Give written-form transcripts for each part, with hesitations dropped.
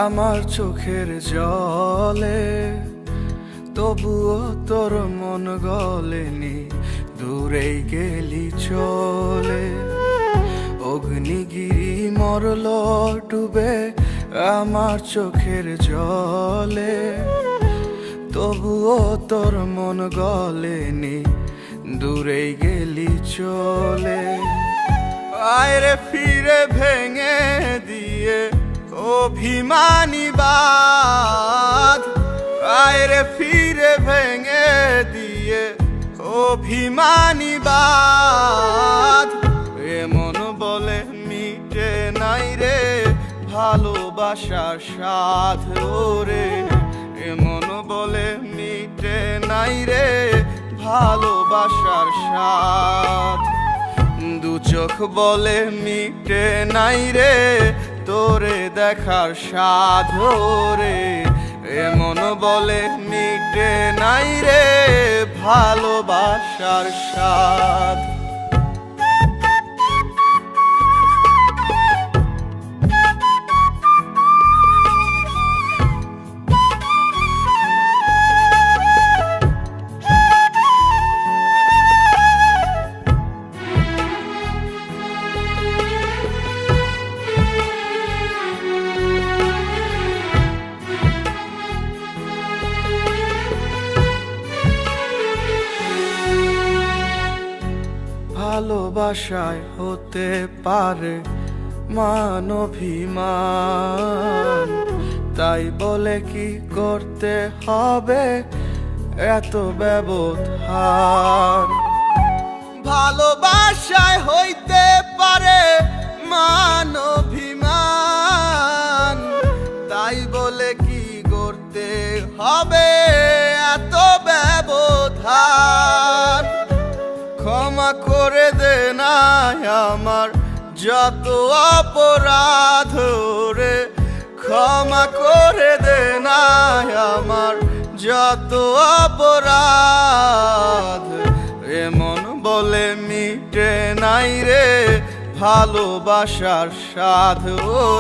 আমার চোখের জলে, তবুও তোর মন গলেনি, দূরেই গেলি চলে। অগ্নিগিরি মরল ডুবে আমার চোখের জলে, তবুও তোর মন গলেনি, দূরেই গেলি চলে। আয়রে ফিরে ভেঙে দিয়ে অভিমানী বাঁধ, আয়রে ফিরে ভেঙে দিয়ে অভিমানী বাঁধ। এমন বলে মিটে নাই রে ভালোবাসার স্বাদ রে, এমন বলে মিটে নাই রে ভালোবাসার স্বাদ। দু চোখ বলে মিটে নাই রে তোরে দেখার স্বাদ রে, এমন বলে মিটে নাই রে ভালোবাসার স্বাদ। ভালোবাসায় হতে পারে মান অভিমান, তাই বলে কি করতে হবে এত ব্যবধান। ভালোবাসায় হইতে পারে মান অভিমান, তাই বলে কি করতে হবে এত ব্যবধান। ক্ষমা করে দে না আমার যত অপরাধ রে, ক্ষমা করে দে না আমার যত অপরাধ। এমন বলে মিটে নাই রে ভালোবাসার স্বাদ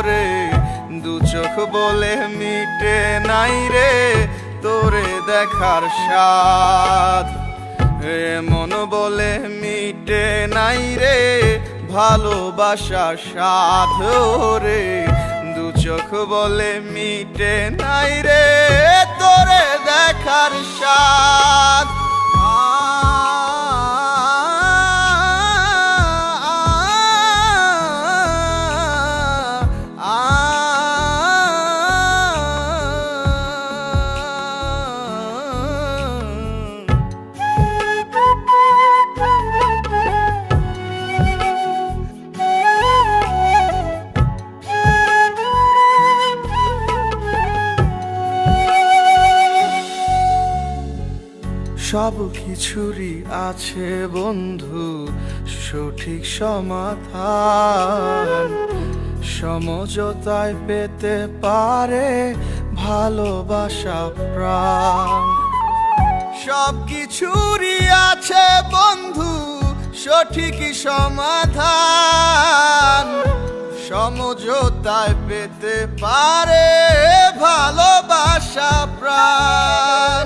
রে, দু চোখ বলে মিটে নাই রে তোরে দেখার স্বাদ। এমন বলে মিটে নাই রে ভালোবাসার স্বাদ রে, দু চোখ বলে মিটে নাই রে তোরে দেখার স্বাদ। সব কিছুরই আছে বন্ধু সঠিক সমাধান, সমঝোতায় পেতে পারে ভালোবাসা প্রাণ। সব কিছুরই আছে বন্ধু সঠিক সমাধান, সমঝোতায় পেতে পারে ভালোবাসা প্রাণ।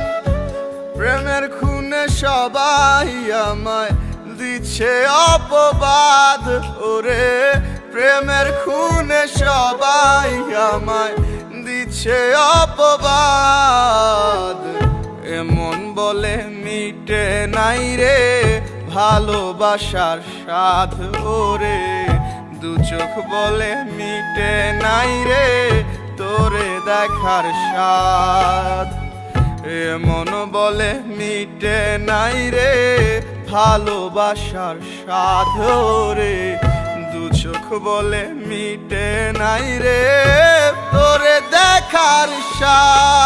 প্রেমের খুনে সবাই আমায় দিচ্ছে অপবাদ ওরে, প্রেমের খুনে সবাই আমায় দিচ্ছে অপবাদ। এমন বলে মিটে নাই রে ভালোবাসার স্বাদ ওরে, দু চোখ বলে মিটে নাই রে তোরে দেখার স্বাদ। এমন বলে মিটে নাই রে ভালোবাসার স্বাদ রে, দু চোখ বলে মিটে নাই রে তোরে দেখার স্বাদ।